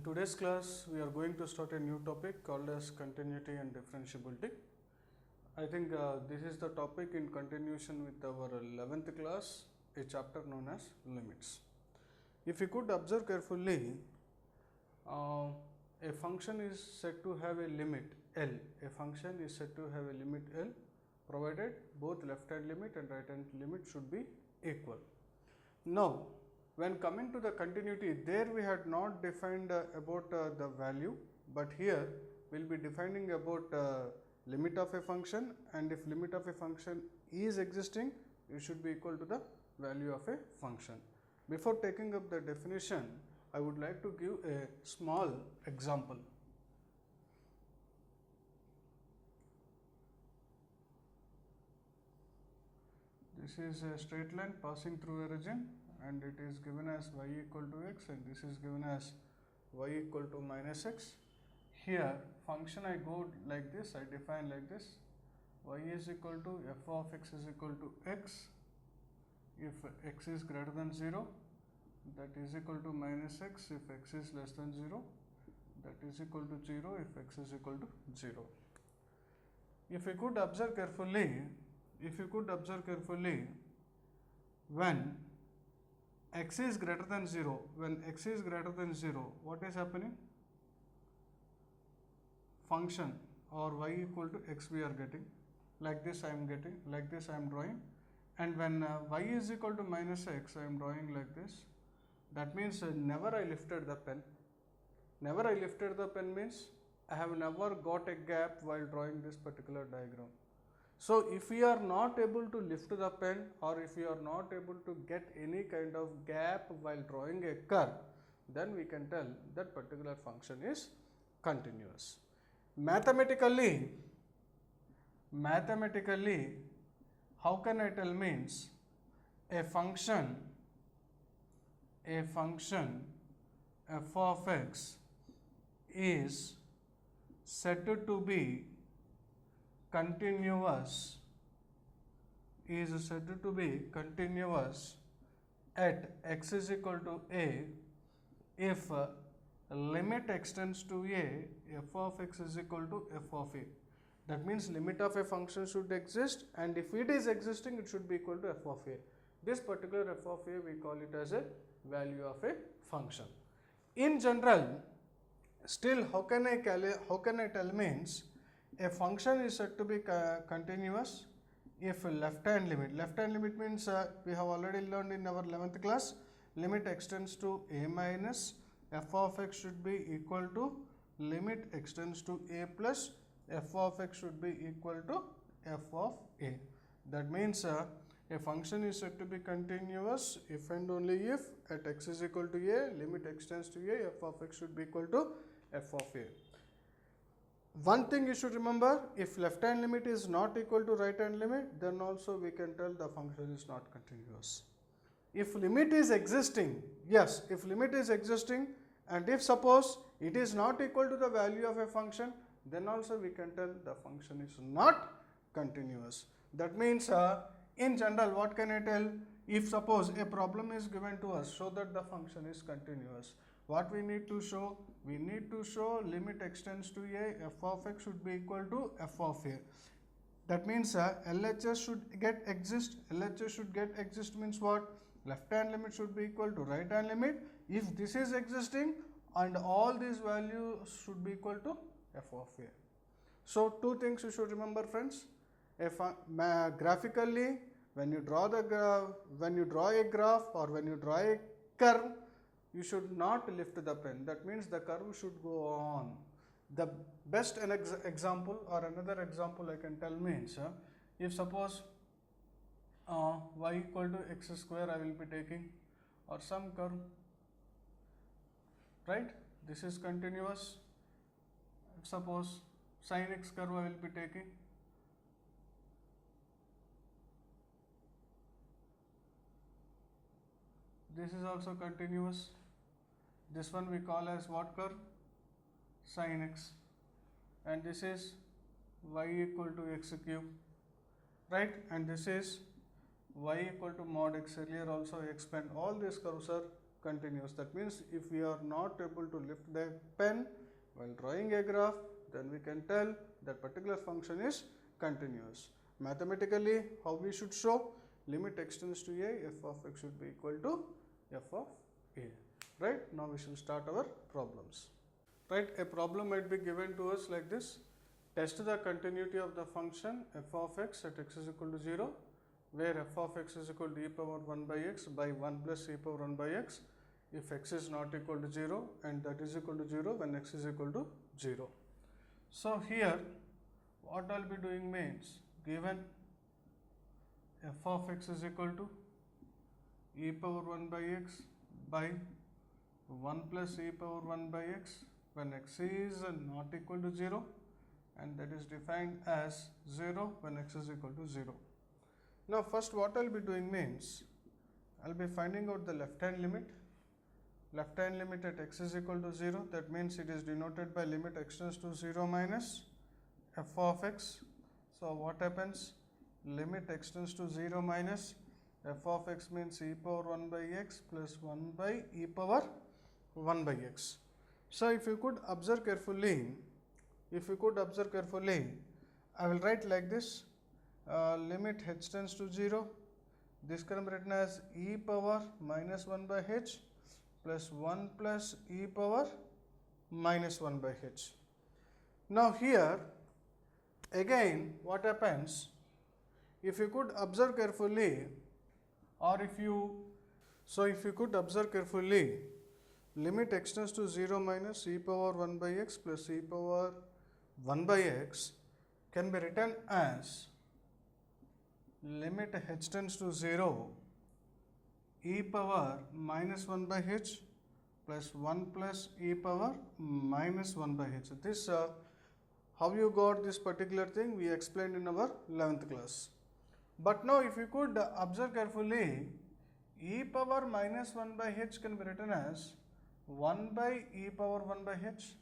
today's class we are going to start a new topic called as continuity and differentiability. I think this is the topic in continuation with our 11th class, a chapter known as limits. If you could observe carefully, a function is said to have a limit L. A function is said to have a limit L provided both left hand limit and right hand limit should be equal. Now, when coming to the continuity, there we had not defined about the value, but here we will be defining about limit of a function, and if limit of a function is existing, it should be equal to the value of a function. Before taking up the definition, I would like to give a small example. This is a straight line passing through a region, and it is given as y equal to x, and this is given as y equal to minus x. Here function I go like this, I define like this: y is equal to f of x is equal to x if x is greater than 0, that is equal to minus x if x is less than 0, that is equal to 0 if x is equal to 0. If you could observe carefully, when x is greater than 0, what is happening? Function or y equal to x we are getting, like this I am getting, like this I am drawing, and when y is equal to minus x I am drawing like this. That means never I lifted the pen. Never I lifted the pen means I have never got a gap while drawing this particular diagram. So if we are not able to lift the pen, or if we are not able to get any kind of gap while drawing a curve, then we can tell that particular function is continuous. Mathematically, how can I tell means a function f of x is said to be continuous at x is equal to a if limit extends to a, f of x is equal to f of a. That means limit of a function should exist, and if it is existing, it should be equal to f of a. This particular f of a we call it as a value of a function. In general, still how can I tell means a function is said to be continuous if left hand limit means we have already learned in our 11th class, limit extends to a minus f of x should be equal to limit extends to a plus f of x should be equal to f of a. That means a function is said to be continuous if and only if at x is equal to a, limit extends to a, f of x should be equal to f of a. One thing you should remember, if left hand limit is not equal to right hand limit, then also we can tell the function is not continuous. If limit is existing, and if suppose it is not equal to the value of a function, then also we can tell the function is not continuous. That means in general, what can I tell? If suppose a problem is given to us, show that the function is continuous. What we need to show? We need to show limit extends to a, f of x should be equal to f of a. That means LHS should get exist. LHS should get exist means what? Left hand limit should be equal to right hand limit. If this is existing, and all these values should be equal to f of a. So two things you should remember, friends. Graphically, when you draw a graph or when you draw a curve, you should not lift the pen. That means the curve should go on. The best example or another example I can tell means if suppose y equal to x square I will be taking, or some curve, right? This is continuous. If suppose sin x curve I will be taking, this is also continuous. This one we call as what curve? Sin x, and this is y equal to x cube, right? And this is y equal to mod x. Earlier also I explained all these curves are continuous. That means if we are not able to lift the pen while drawing a graph, then we can tell that particular function is continuous. Mathematically, how we should show? Limit x tends to a, f of x should be equal to f of a. Right? Now we shall start our problems. Right? A problem might be given to us like this. Test the continuity of the function f of x at x is equal to 0, where f of x is equal to e power 1 by x by 1 plus e power 1 by x if x is not equal to 0 and that is equal to 0 when x is equal to 0. So here what I will be doing means, given f of x is equal to e power 1 by x by 1 plus e power 1 by x when x is not equal to 0, and that is defined as 0 when x is equal to 0. Now first what I will be doing means, I will be finding out the left hand limit. Left hand limit at x is equal to 0, that means it is denoted by limit x tends to 0 minus f of x. So what happens? Limit x tends to 0 minus f of x means e power 1 by x plus 1 by e power 1 by x. So if you could observe carefully, I will write like this, limit h tends to 0, this can be written as e power minus 1 by h plus 1 plus e power minus 1 by h. Now here again what happens, if you could observe carefully, limit x tends to 0 minus e power 1 by x plus e power 1 by x can be written as limit h tends to 0 e power minus 1 by h plus 1 plus e power minus 1 by h. This how you got this particular thing we explained in our 11th class. But now if you could observe carefully, e power minus 1 by h can be written as 1 by e power 1 by h.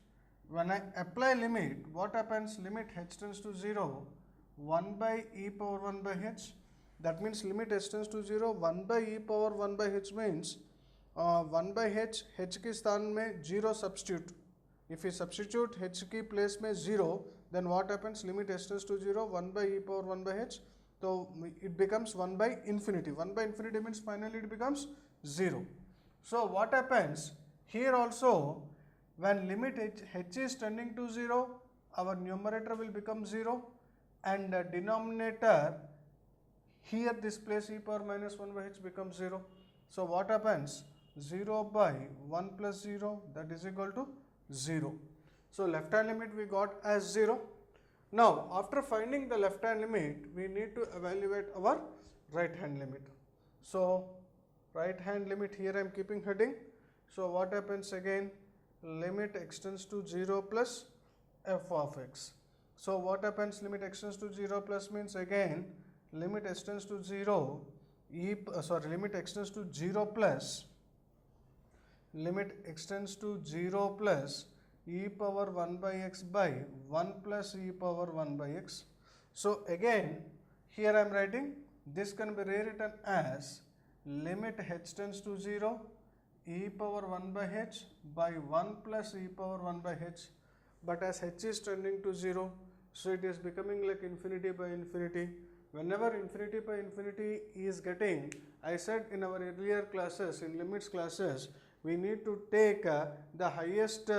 When I apply limit, what happens? Limit h tends to 0, 1 by e power 1 by h. That means limit h tends to 0, 1 by e power 1 by h means 1 by h के स्थान में 0 substitute. If we substitute h की place में 0, then what happens? Limit h tends to 0, 1 by e power 1 by h. So it becomes 1 by infinity. 1 by infinity means finally it becomes 0. So what happens? Here also, when limit h is tending to 0, our numerator will become 0 and denominator, here this place e power minus 1 by h becomes 0. So what happens? 0 by 1 plus 0, that is equal to 0. So left hand limit we got as 0. Now after finding the left hand limit, we need to evaluate our right hand limit. So right hand limit, here I am keeping heading. So what happens again? Limit x tends to 0 plus f of x. So what happens? Limit x tends to 0 plus means again limit x tends to 0 limit x tends to 0 plus limit x tends to 0 plus e power 1 by x by 1 plus e power 1 by x. So again here I am writing, this can be rewritten as limit h tends to 0 e power 1 by h by 1 plus e power 1 by h, but as h is tending to 0, so it is becoming like infinity by infinity. Whenever infinity by infinity is getting, I said in our earlier classes, in limits classes, we need to take the highest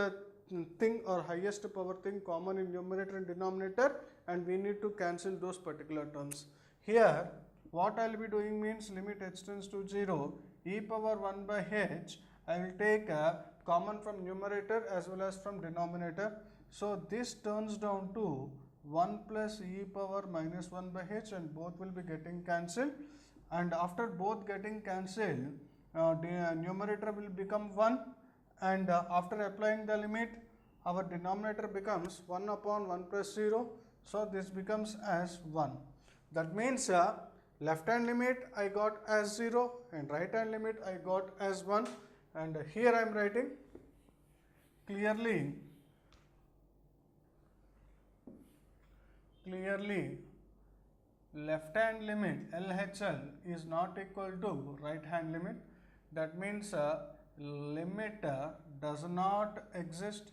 thing or highest power thing common in numerator and denominator, and we need to cancel those particular terms. Here what I will be doing means limit h tends to 0 e power 1 by h, I will take common from numerator as well as from denominator. So this turns down to 1 plus e power minus 1 by h, and both will be getting cancelled, and after both getting cancelled, the numerator will become 1, and after applying the limit, our denominator becomes 1 upon 1 plus 0, so this becomes as 1. That means left hand limit I got as 0 and right hand limit I got as 1, and here I am writing clearly left hand limit LHL is not equal to right hand limit. That means limit does not exist,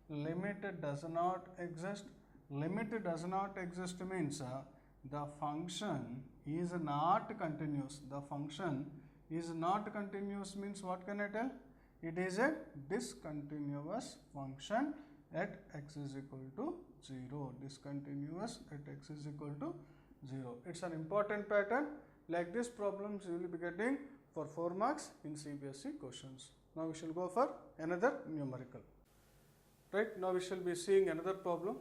limit does not exist, limit does not exist means the function is not continuous. The function is not continuous means what can I tell? It is a discontinuous function at x is equal to 0. Discontinuous at x is equal to 0. It's an important pattern. Like this problems you will be getting for 4 marks in CBSE questions. Now we shall go for another numerical. Right, now we shall be seeing another problem.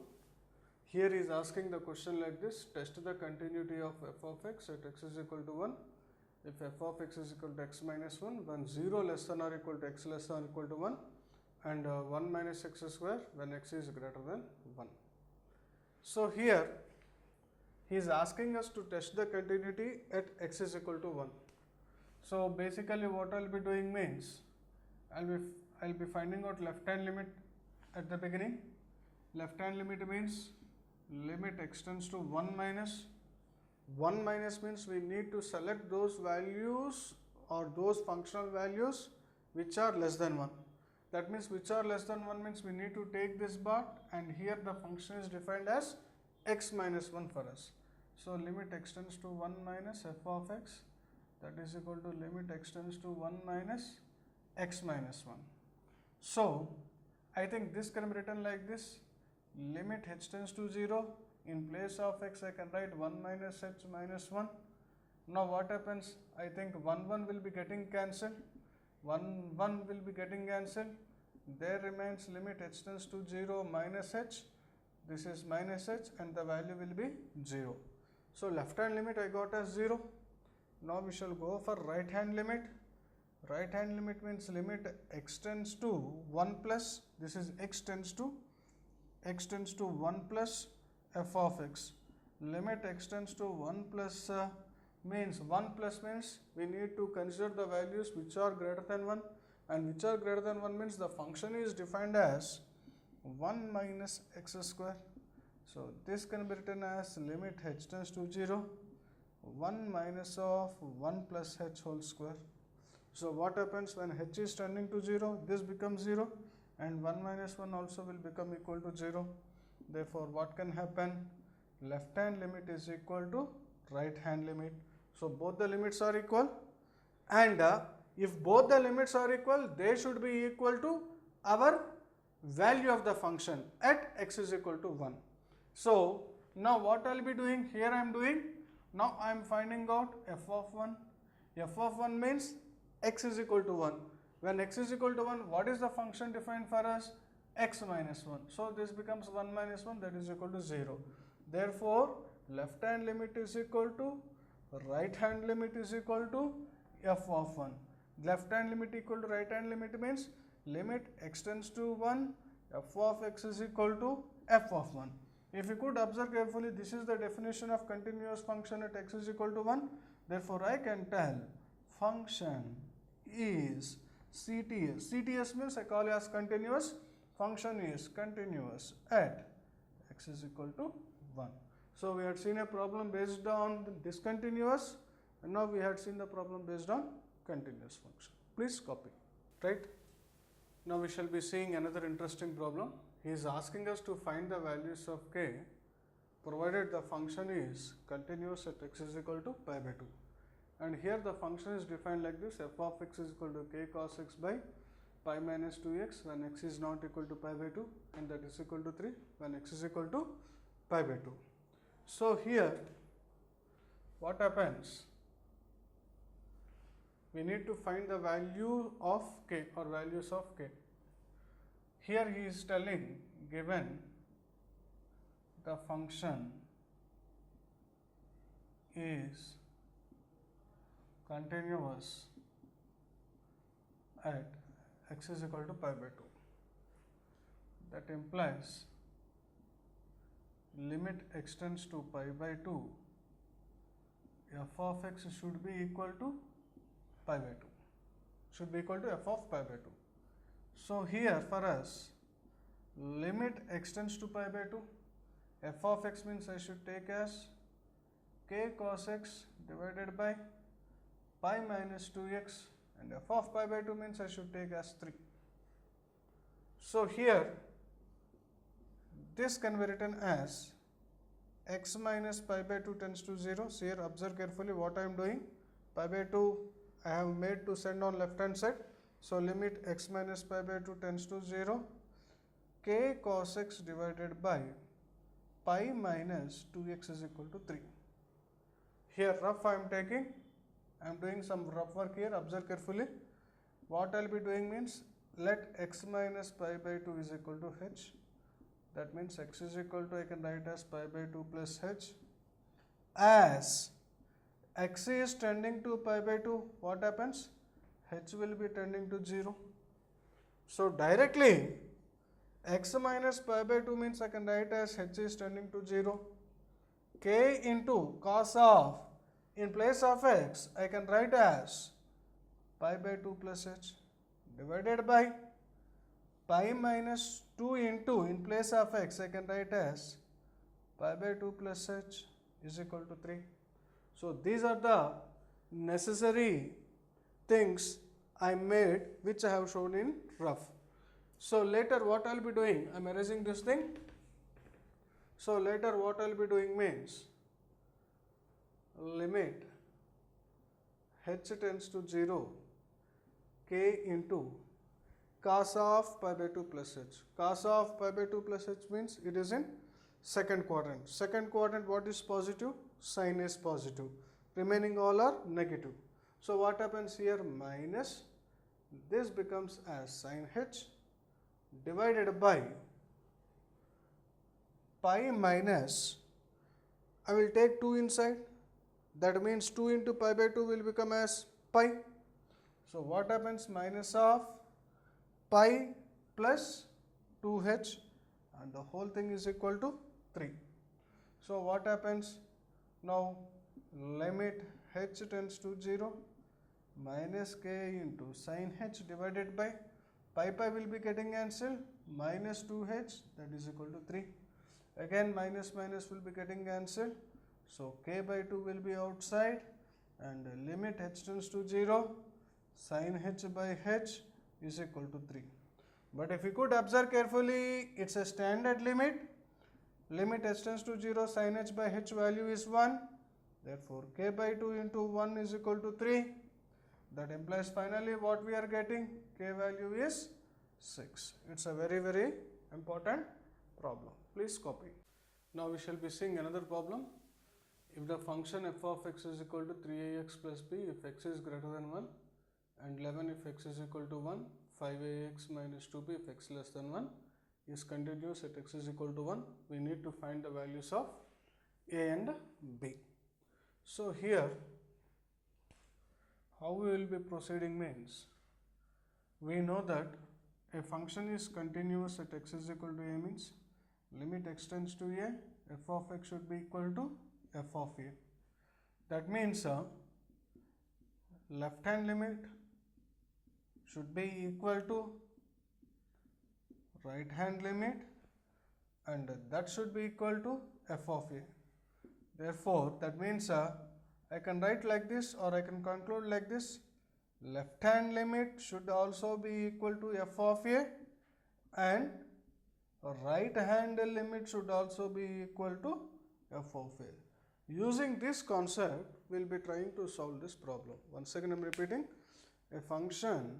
Here is asking the question like this: test the continuity of f of x at x is equal to 1 if f of x is equal to x minus 1 when 0 less than or equal to x less than or equal to 1 and 1 minus x square when x is greater than 1. So here he is asking us to test the continuity at x is equal to 1. So basically what I will be doing means I will be finding out left hand limit at the beginning. Left hand limit means limit extends to 1 minus. 1 minus means we need to select those values or those functional values which are less than 1. That means which are less than 1 means we need to take this bar, and here the function is defined as x minus 1 for us. So limit extends to 1 minus f of x, that is equal to limit extends to 1 minus x minus 1. So I think this can be written like this: limit h tends to 0. In place of x I can write 1 minus h minus 1. Now what happens? I think 1 will be getting cancelled. 1 will be getting cancelled. There remains limit h tends to 0 minus h. This is minus h and the value will be 0. So left hand limit I got as 0. Now we shall go for right hand limit. Right hand limit means limit x tends to 1 plus, this is x tends to 1 plus f of x. Limit x tends to 1 plus means 1 plus means we need to consider the values which are greater than 1, and which are greater than 1 means the function is defined as 1 minus x square. So this can be written as limit h tends to 0, 1 minus of 1 plus h whole square. So what happens when h is tending to 0? This becomes 0 and 1 minus 1 also will become equal to 0. Therefore what can happen? Left hand limit is equal to right hand limit. So both the limits are equal, and if both the limits are equal, they should be equal to our value of the function at x is equal to 1. So now what I will be doing here, I am doing, now I am finding out f of 1. F of 1 means x is equal to 1. When x is equal to 1, what is the function defined for us? X minus 1. So this becomes 1 minus 1, that is equal to 0. Therefore left hand limit is equal to right hand limit is equal to f of 1. Left hand limit equal to right hand limit means limit x tends to 1, f of x is equal to f of 1. If you could observe carefully, this is the definition of continuous function at x is equal to 1. Therefore I can tell function is CTS. CTS means I call it as continuous. Function is continuous at x is equal to 1. So we had seen a problem based on the discontinuous, and now we had seen the problem based on continuous function. Please copy. Right? Now we shall be seeing another interesting problem. He is asking us to find the values of k provided the function is continuous at x is equal to pi by 2. And here the function is defined like this: f of x is equal to k cos x by pi minus 2x when x is not equal to pi by 2, and that is equal to 3 when x is equal to pi by 2. So here what happens? We need to find the value of k or values of k. Here he is telling, given the function is continuous at x is equal to pi by 2. That implies limit x tends to pi by 2, f of x should be equal to pi by 2, should be equal to f of pi by 2. So here for us, limit x tends to pi by 2, f of x means I should take as k cos x divided by pi minus 2x and f of pi by 2 means I should take as 3. So here this can be written as x minus pi by 2 tends to 0. So here observe carefully what I am doing. Pi by 2 I have made to send on left hand side. So limit x minus pi by 2 tends to 0, k cos x divided by pi minus 2x is equal to 3. Here rough I am taking, I am doing some rough work here, observe carefully. What I will be doing means, let x minus pi by 2 is equal to h. That means x is equal to, I can write as pi by 2 plus h. As x is tending to pi by 2, what happens? H will be tending to 0. So directly x minus pi by 2 means I can write as h is tending to 0. K into cos of, in place of x I can write as pi by 2 plus h divided by pi minus 2 into, in place of x I can write as pi by 2 plus h is equal to 3. So these are the necessary things I made which I have shown in rough. So later what I will be doing, I am erasing this thing. So later what I will be doing means, limit h tends to 0, k into cos of pi by 2 plus h. Cos of pi by 2 plus h means it is in second quadrant. Second quadrant, what is positive? Sign is positive. Remaining all are negative. So what happens here? Minus, this becomes as sin h divided by pi minus, I will take 2 inside. That means 2 into pi by 2 will become as pi. So what happens? Minus of pi plus 2h, and the whole thing is equal to 3. So what happens? Now limit h tends to 0, minus k into sin h divided by pi will be getting cancelled, minus 2h, that is equal to 3. Again minus will be getting cancelled. So k by 2 will be outside, and limit h tends to 0, sin h by h is equal to 3. But if you could observe carefully, it's a standard limit. Limit h tends to 0, sin h by h value is 1. Therefore k by 2 into 1 is equal to 3. That implies finally what we are getting, k value is 6. It's a very, very important problem. Please copy. Now we shall be seeing another problem. If the function f of x is equal to 3ax plus b if x is greater than 1, and 11 if x is equal to 1, 5ax minus 2b if x less than 1 is continuous at x is equal to 1, we need to find the values of a and b. So here how we will be proceeding means, we know that a function is continuous at x is equal to a means limit x tends to a, f of x should be equal to f of a. That means left hand limit should be equal to right hand limit, and that should be equal to f of a. Therefore that means I can write like this, or I can conclude like this: left hand limit should also be equal to f of a, and right hand limit should also be equal to f of a. Using this concept, we will be trying to solve this problem. Once again I am repeating, a function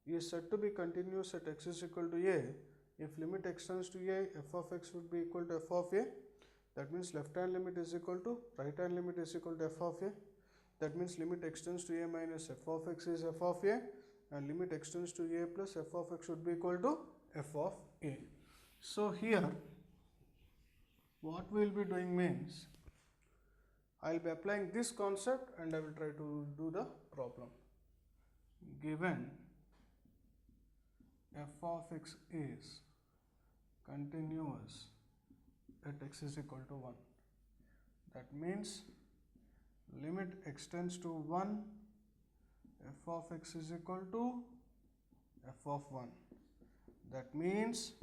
is said to be continuous at x is equal to a if limit x tends to a, f of x would be equal to f of a. That means left hand limit is equal to right hand limit is equal to f of a. That means limit x tends to a minus f of x is f of a, and limit x tends to a plus f of x should be equal to f of a. So here what we will be doing means, I will be applying this concept and I will try to do the problem. Given f of x is continuous at x is equal to 1, that means limit x tends to 1, f of x is equal to f of 1. That means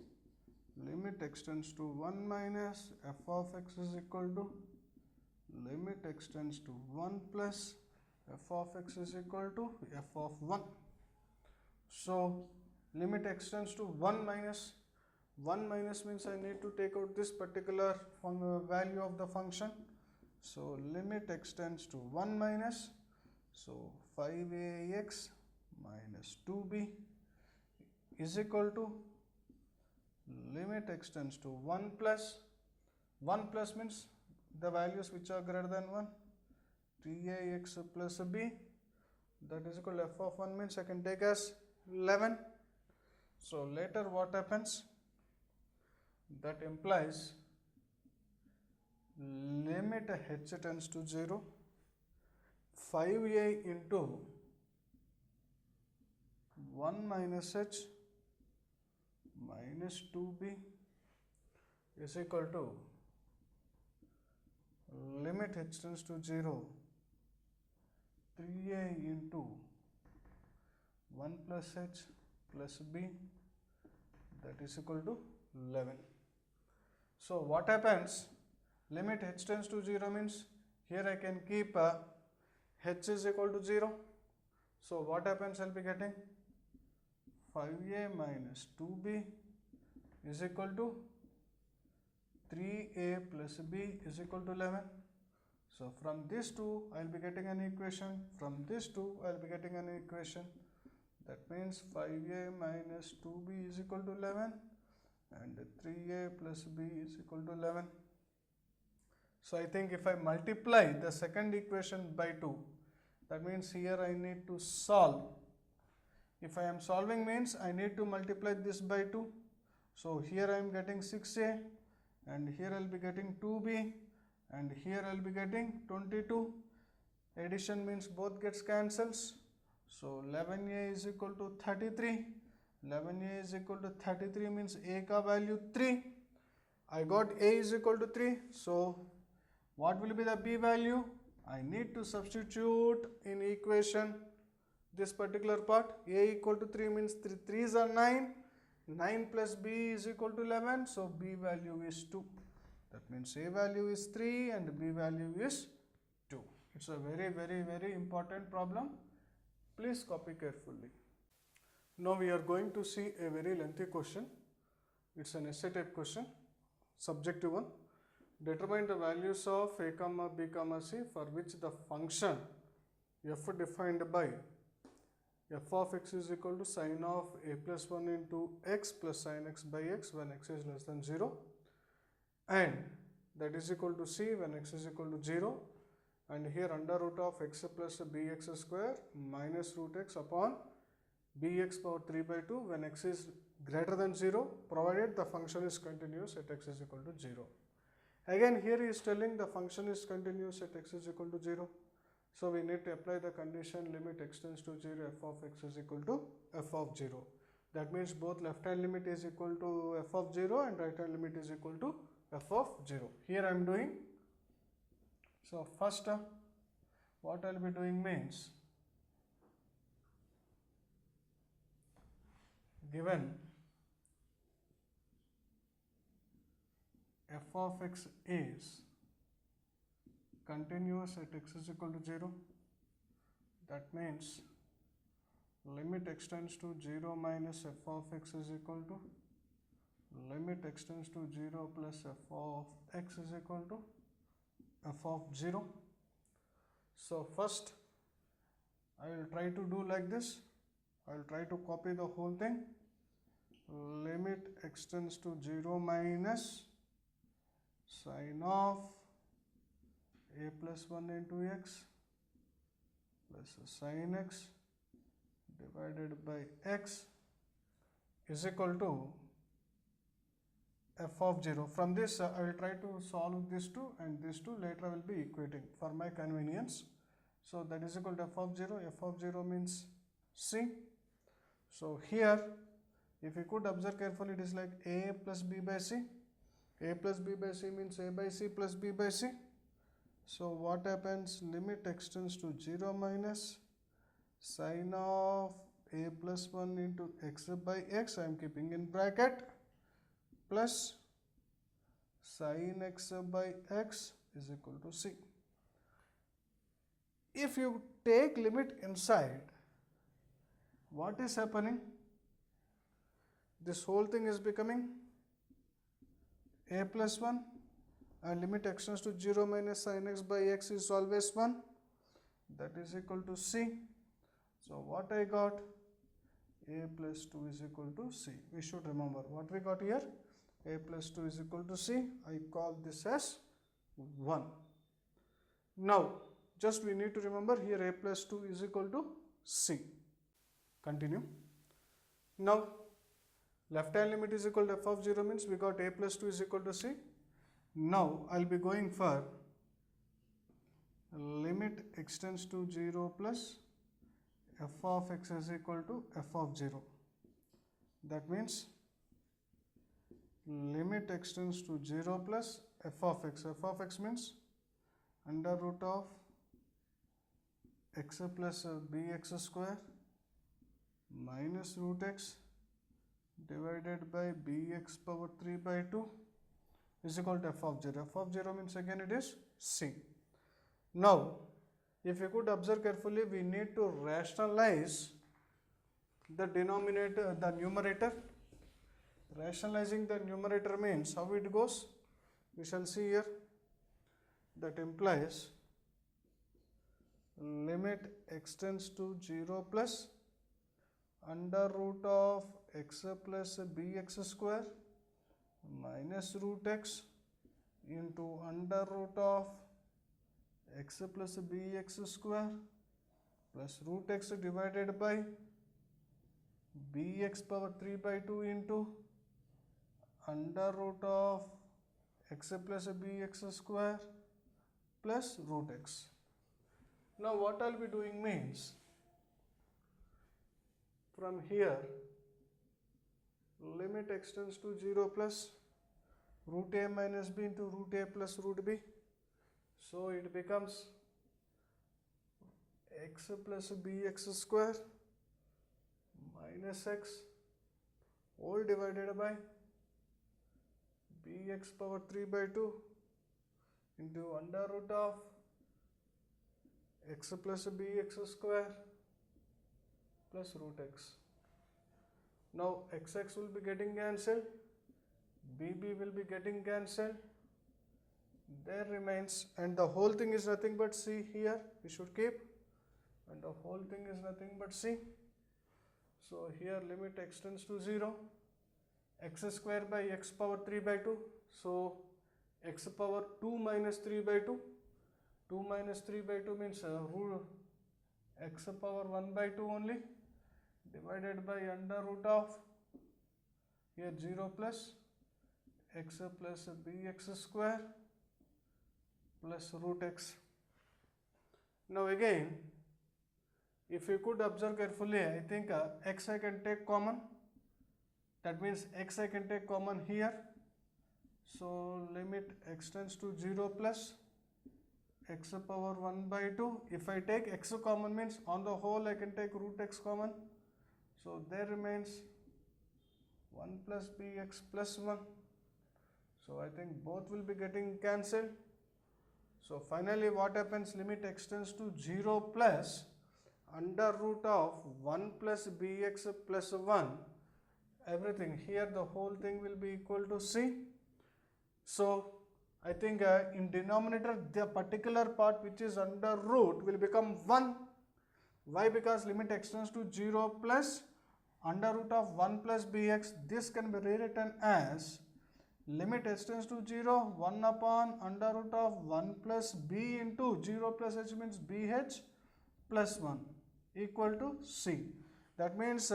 limit x tends to 1 minus f of x is equal to limit x tends to 1 plus f of x is equal to f of 1. So limit extends to 1 minus. 1 minus means I need to take out this particular value of the function. So limit extends to 1 minus. So 5ax minus 2b is equal to limit extends to 1 plus. 1 plus means the values which are greater than 1. 3ax plus b, that is equal to f of 1 means I can take as 11. So later what happens? That implies limit h tends to 0, 5a into 1 minus h minus 2b is equal to limit h tends to 0, 3a into 1 plus h plus b, that is equal to 11. So what happens? Limit h tends to 0 means here I can keep h is equal to 0. So what happens? I'll be getting 5a minus 2b is equal to 3a plus b is equal to 11. So from this two I'll be getting an equation. From this two I'll be getting an equation. That means 5a minus 2b is equal to 11 and 3a plus b is equal to 11. So I think if I multiply the second equation by 2, that means here I need to solve. If I am solving means I need to multiply this by 2. So here I am getting 6a and here I'll be getting 2b and here I'll be getting 22. Addition means both gets cancels. So 11a is equal to 33. 11a is equal to 33 means a ka value 3. I got a is equal to 3. So what will be the b value? I need to substitute in equation this particular part. A equal to 3 means 3 3s are 9. 9 plus b is equal to 11. So b value is 2. That means a value is 3 and b value is 2. It's a very important problem. Please copy carefully. Now we are going to see a very lengthy question. It's an essay type question, subjective one. Determine the values of a comma b comma c for which the function f defined by f of x is equal to sine of a plus 1 into x plus sine x by x when x is less than 0, and that is equal to c when x is equal to 0, and here under root of x plus bx square minus root x upon bx power 3 by 2 when x is greater than 0, provided the function is continuous at x is equal to 0. Again here he is telling the function is continuous at x is equal to 0. So we need to apply the condition limit x tends to 0, f of x is equal to f of 0. That means both left hand limit is equal to f of 0 and right hand limit is equal to f of 0. Here I am doing. So first what I will be doing means, given f of x is continuous at x is equal to 0, that means limit x tends to 0 minus f of x is equal to limit x tends to 0 plus f of x is equal to f of 0. So first I will try to do like this. I will try to copy the whole thing. Limit x tends to 0 minus sine of a plus 1 into x plus sine x divided by x is equal to f of 0. From this I will try to solve this two and this two, later I will be equating for my convenience. So that is equal to f of 0. F of 0 means c. So here if you could observe carefully, it is like a plus b by c. A plus b by c means a by c plus b by c. So what happens? Limit x tends to 0 minus sine of a plus 1 into x by x, I am keeping in bracket, plus sine x by x is equal to c. if you take limit inside, what is happening? This whole thing is becoming a plus 1, and limit extends to 0 minus sin x by x is always 1, that is equal to c. So what I got? A plus 2 is equal to c. We should remember what we got here. A plus 2 is equal to c. I call this as 1. Now just we need to remember here a plus 2 is equal to c. Continue. Now left hand limit is equal to f of 0 means we got a plus 2 is equal to c. Now I'll be going for limit extends to 0 plus f of x is equal to f of 0. That means limit extends to 0 plus f of x. F of x means under root of x plus bx square minus root x divided by bx power 3 by 2 is equal to f of 0. F of 0 means again it is c. Now if you could observe carefully, we need to rationalize the denominator, the numerator. Rationalizing the numerator means how it goes? We shall see here. That implies limit extends to 0 plus under root of x plus bx square minus root x into under root of x plus bx square plus root x divided by bx power 3 by 2 into under root of x plus bx square plus root x. Now what I'll be doing means, from here limit extends to 0 plus root a minus b into root a plus root b. So it becomes x plus bx square minus x all divided by bx power 3 by 2 into under root of x plus bx square plus root x. Now xx will be getting cancelled, bb will be getting cancelled, there remains, and the whole thing is nothing but c here, we should keep, and the whole thing is nothing but c. So here limit extends to 0, x square by x power 3 by 2, so x power 2 minus 3 by 2, 2 minus 3 by 2 means root x power 1 by 2 only, divided by under root of here 0 plus x plus bx square plus root x. Now again, if you could observe carefully, I think x I can take common, that means x I can take common here. So limit extends to 0 plus x power 1 by 2. If I take x common means on the whole I can take root x common. So there remains 1 plus bx plus 1. So I think both will be getting cancelled. So finally what happens? Limit extends to 0 plus under root of 1 plus bx plus 1. Everything here, the whole thing will be equal to c. So I think in denominator the particular part which is under root will become 1. Why? Because limit extends to 0 plus under root of 1 plus bx. This can be rewritten as limit extends to 0, 1 upon under root of 1 plus b into 0 plus h means bh plus 1 equal to c. That means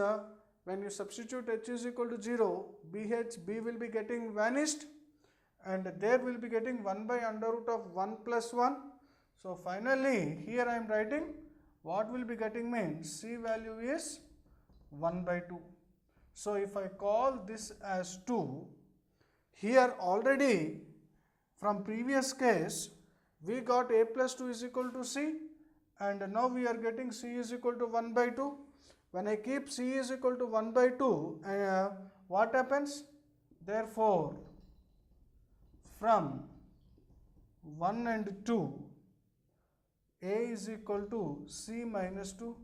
when you substitute h is equal to 0, b will be getting vanished, and there will be getting 1 by under root of 1 plus 1. So finally here I am writing what will be getting means c value is 1 by 2. So if I call this as 2, here already from previous case we got a plus 2 is equal to c, and now we are getting c is equal to 1 by 2. When I keep c is equal to 1 by 2, what happens? Therefore from 1 and 2 a is equal to c minus 2.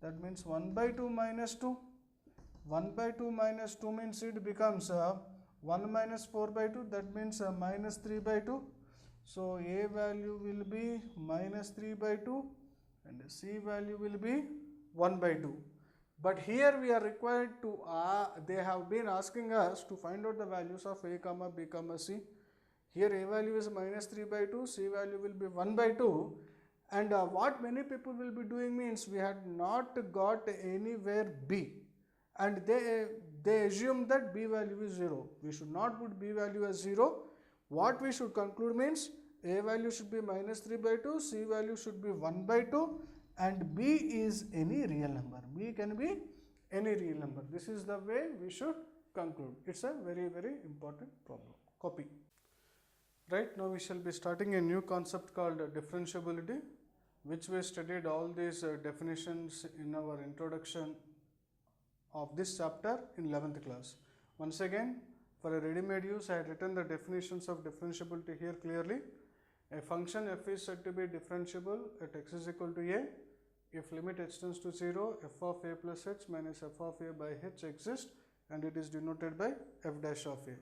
That means 1 by 2 minus 2. 1 by 2 minus 2 means it becomes 1 minus 4 by 2. That means minus 3 by 2. So a value will be minus 3 by 2 and c value will be 1 by 2. But here we are required to, they have been asking us to find out the values of a comma b comma c. Here a value is minus 3 by 2, c value will be 1 by 2. And what many people will be doing means we had not got anywhere b. And they assume that b value is 0. We should not put b value as 0. What we should conclude means a value should be minus 3 by 2, c value should be 1 by 2 and b is any real number. B can be any real number. This is the way we should conclude. It's a very, very important problem. Copy. Right, now we shall be starting a new concept called differentiability, which we studied all these definitions in our introduction of this chapter in 11th class. Once again, for a ready-made use, I had written the definitions of differentiability here clearly. A function f is said to be differentiable at x is equal to a if limit h tends to 0, f of a plus h minus f of a by h exists and it is denoted by f dash of a.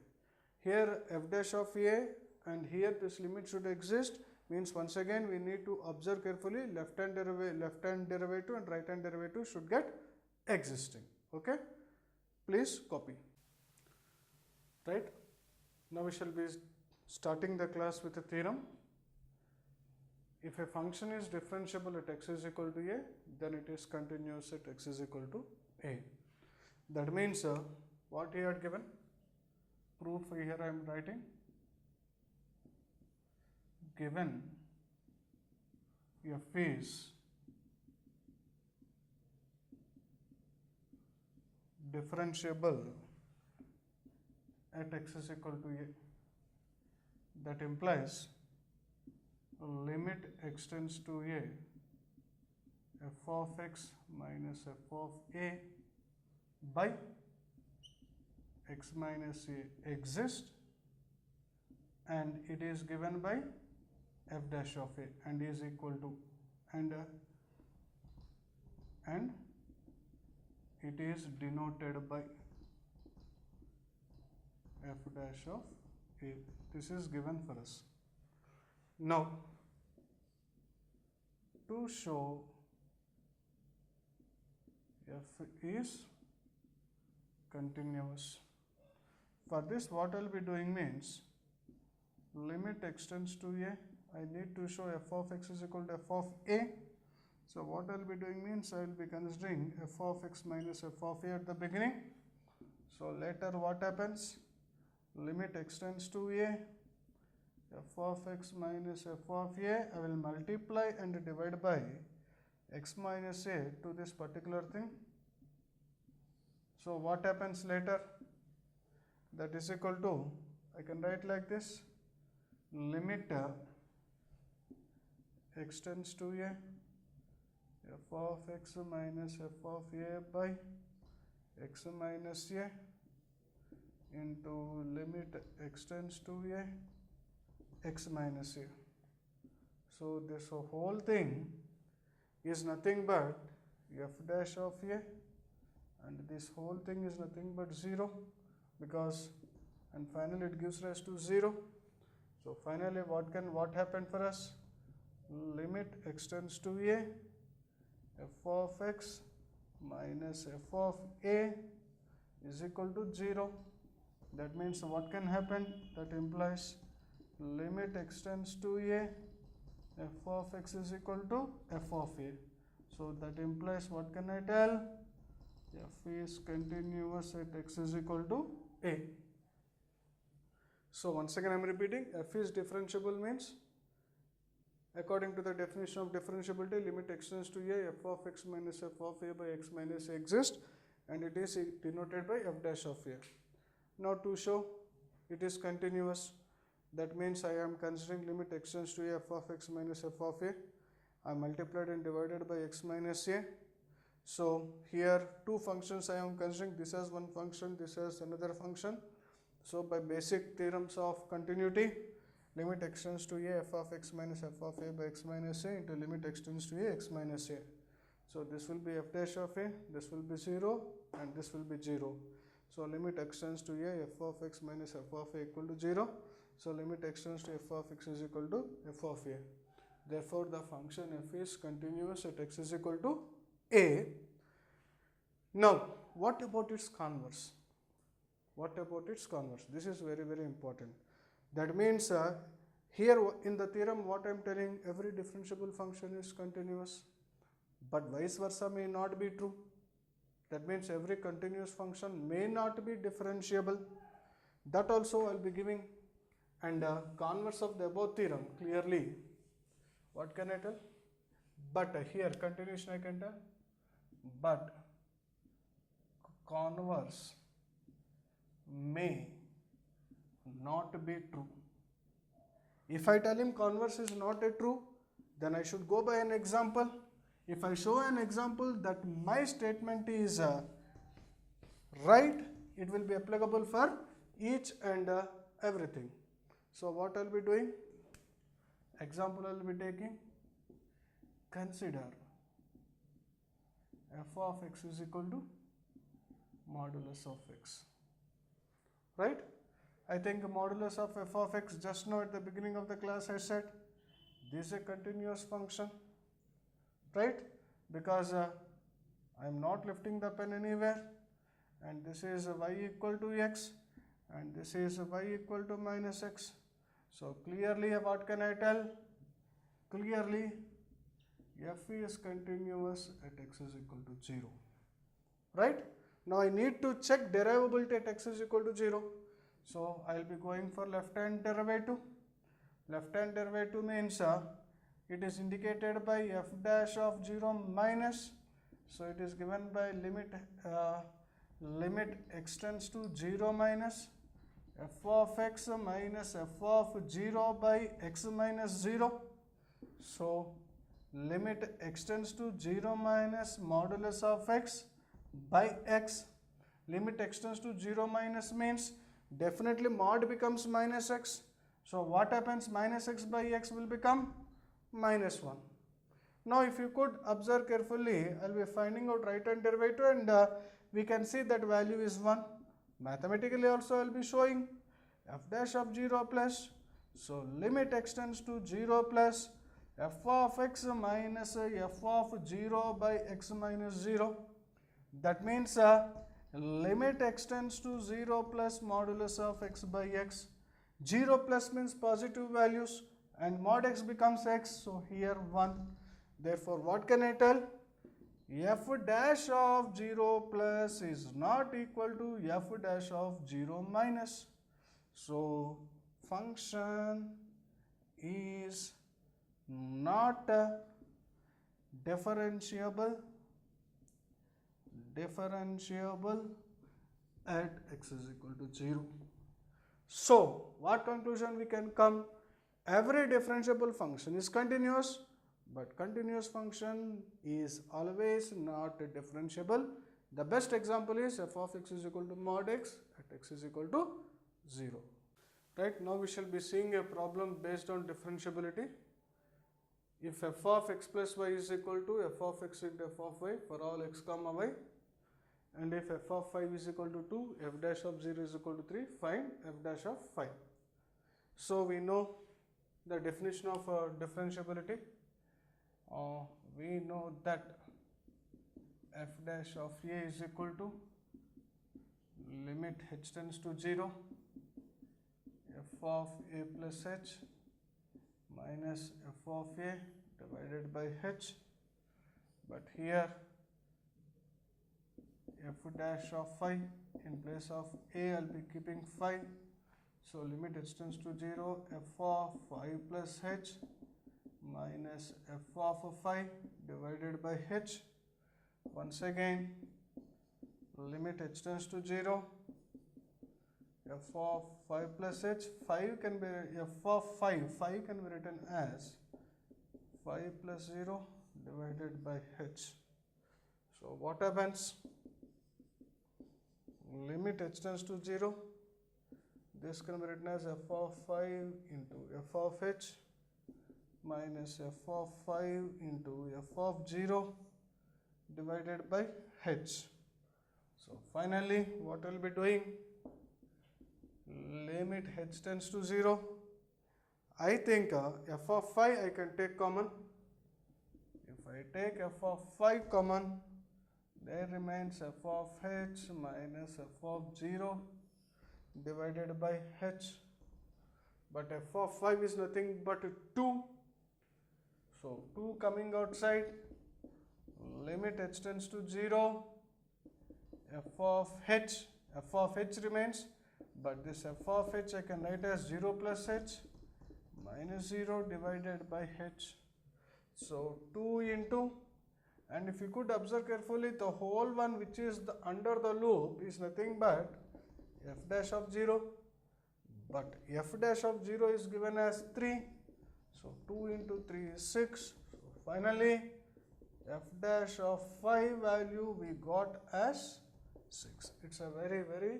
Here f dash of a and here this limit should exist means once again we need to observe carefully left hand derivative and right hand derivative should get existing. Okay, please copy. Right, now we shall be starting the class with a theorem. If a function is differentiable at x is equal to a, then it is continuous at x is equal to a. That means what he had given, proof here I am writing, given f is differentiable at x is equal to a, that implies limit x tends to a f of x minus f of a by x minus a exists and it is given by f dash of a and is equal to and it is denoted by f dash of a. This is given for us. Now, to show f is continuous, for this what I will be doing means limit x tends to a, I need to show f of x is equal to f of a. So what I will be doing means I will be considering f of x minus f of a at the beginning. So later what happens, limit x tends to a, f of x minus f of a, I will multiply and divide by x minus a to this particular thing. So what happens later, that is equal to, I can write like this, limit x tends to a, f of x minus f of a by x minus a into limit x tends to a, x minus a. So this whole thing is nothing but f dash of a and this whole thing is nothing but 0 because and finally it gives rise to 0. So finally what happened for us, limit x tends to a, f of x minus f of a is equal to 0. That means what can happen, that implies limit x tends to a, f of x is equal to f of a. So that implies what can I tell, f is continuous at x is equal to a. So once again I am repeating, f is differentiable means according to the definition of differentiability, limit x tends to a, f of x minus f of a by x minus a exists and it is denoted by f dash of a. Now to show it is continuous, that means I am considering limit x tends to a, f of x minus f of a. I multiplied and divided by x minus a. So here two functions I am considering, this as one function, this as another function. So by basic theorems of continuity, limit x tends to a f of x minus f of a by x minus a into limit x tends to a x minus a. So this will be f dash of a, this will be 0 and this will be 0. So limit x tends to a f of x minus f of a equal to 0. So limit x tends to f of x is equal to f of a. Therefore the function f is continuous at x is equal to a. Now what about its converse? What about its converse? This is very, very important. That means here in the theorem what I am telling, every differentiable function is continuous, but vice versa may not be true. That means every continuous function may not be differentiable. That also I will be giving. And converse of the above theorem, clearly, what can I tell? But here continuation I can tell, but converse may not be true. If I tell him converse is not a true, then I should go by an example. If I show an example that my statement is right, it will be applicable for each and everything. So what I will be doing? Example I will be taking. Consider f of x is equal to modulus of x. Right? I think modulus of f of x, just now at the beginning of the class I said this is a continuous function, right? Because I am not lifting the pen anywhere, and this is y equal to x and this is y equal to minus x. So clearly what can I tell? Clearly f is continuous at x is equal to 0, right? Now I need to check derivability at x is equal to 0. So I will be going for left hand derivative. Left hand derivative means it is indicated by f dash of 0 minus. So it is given by limit x tends to 0 minus f of x minus f of 0 by x minus 0. So limit x tends to 0 minus modulus of x by x. Limit x tends to 0 minus means definitely mod becomes minus x. So what happens? Minus x by x will become minus 1. Now if you could observe carefully, I will be finding out right hand derivative, and we can see that value is 1. Mathematically also I will be showing f dash of 0 plus. So limit x tends to 0 plus f of x minus f of 0 by x minus 0. That means limit x tends to 0 plus modulus of x by x. 0 plus means positive values and mod x becomes x, so here 1. Therefore what can I tell? F dash of 0 plus is not equal to f dash of 0 minus. So function is not differentiable at x is equal to 0. So what conclusion we can come? Every differentiable function is continuous, but continuous function is always not differentiable. The best example is f of x is equal to mod x at x is equal to 0. Right, now we shall be seeing a problem based on differentiability. If f of x plus y is equal to f of x into f of y for all x comma y, and if f of 5 is equal to 2, f dash of 0 is equal to 3, find f dash of 5. So we know the definition of differentiability. We know that f dash of a is equal to limit h tends to 0 f of a plus h minus f of a divided by h, but here f dash of 5, in place of a I will be keeping 5, so limit h tends to 0 f of 5 plus h minus f of 5 divided by h. Once again, limit h tends to 0 f of 5 plus h, 5 can be f of 5 can be written as 5 plus 0 divided by h. So what happens? Limit h tends to 0, this can be written as f of 5 into f of h minus f of 5 into f of 0 divided by h. So finally what we'll be doing, limit h tends to 0. I think f of 5 I can take common. If I take f of 5 common, there remains f of h minus f of 0 divided by h. But f of 5 is nothing but 2. So 2 coming outside, limit h tends to 0, f of h remains, but this f of h I can write as 0 plus h minus 0 divided by h. So 2 into, and if you could observe carefully, the whole one which is under the loop is nothing but f dash of 0, but f dash of 0 is given as 3. So 2 into 3 is 6. So finally f dash of 5 value we got as 6. It's a very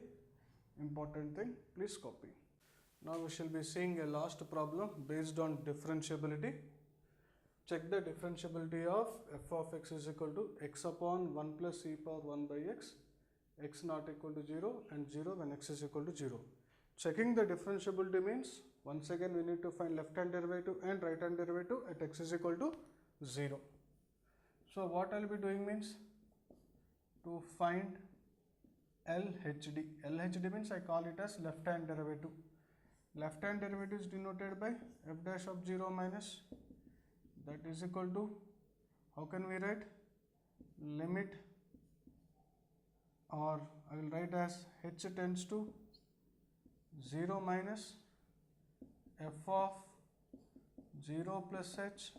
important thing. Please copy. Now we shall be seeing a last problem based on differentiability. Check the differentiability of f of x is equal to x upon 1 plus e power 1 by x not equal to 0 and 0 when x is equal to 0. Checking the differentiability means once again we need to find left hand derivative and right hand derivative at x is equal to 0. So what I will be doing means to find LHD. LHD means I call it as left hand derivative. Left hand derivative is denoted by f dash of 0 minus, that is equal to, how can we write, limit, or I will write as h tends to 0 minus f of 0 plus h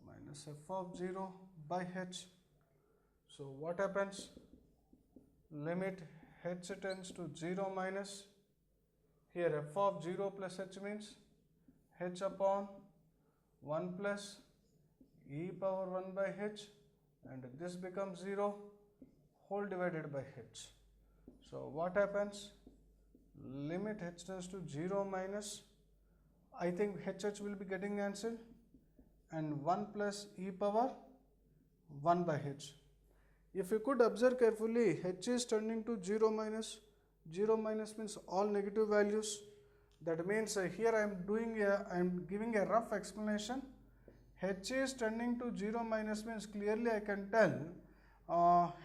minus f of 0 by h. So what happens, limit h tends to 0 minus, here f of 0 plus h means h upon 1 plus e power 1 by h, and this becomes 0 whole divided by h. So what happens, limit h tends to 0 minus, I think hh will be getting answered, and 1 plus e power 1 by h. If you could observe carefully, h is turning to 0 minus. 0 minus means all negative values. That means here I am giving a rough explanation. H is turning to 0 minus means clearly I can tell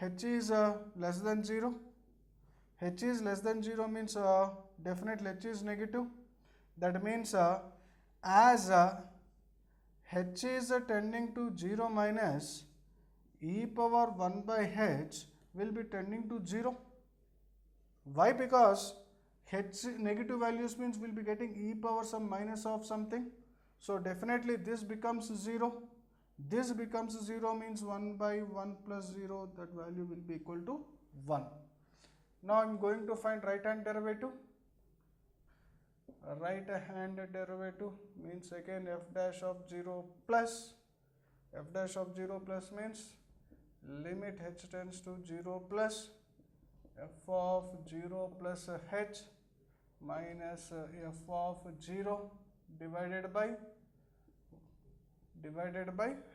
h is less than 0. H is less than 0 means definitely h is negative. That means as h is tending to 0 minus, e power 1 by h will be tending to 0. Why? Because h negative values means we'll be getting e power some minus of something. So definitely this becomes 0. This becomes 0 means 1 by 1 plus 0, that value will be equal to 1. Now I am going to find right hand derivative. Right hand derivative means again f dash of 0 plus, f dash of 0 plus means limit h tends to 0 plus f of 0 plus h minus f of 0 divided by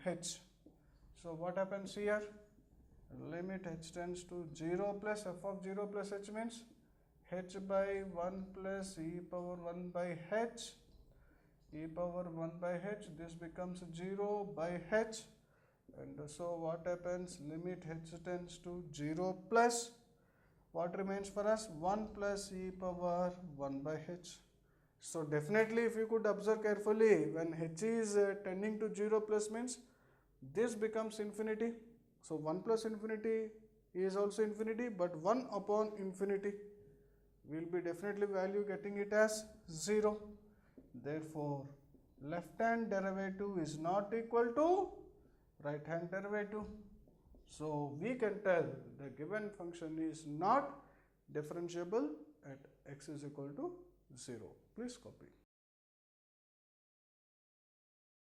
h. So what happens here, limit h tends to 0 plus f of 0 plus h means h by 1 plus e power 1 by h, e power 1 by h, this becomes 0 by h, and so what happens, limit h tends to 0 plus, what remains for us, 1 plus e power 1 by h. So definitely if you could observe carefully, when h is tending to 0 plus means this becomes infinity. So 1 plus infinity is also infinity, but 1 upon infinity will be definitely value getting it as 0. Therefore left hand derivative is not equal to right hand derivative. So we can tell the given function is not differentiable at x is equal to 0. Please copy.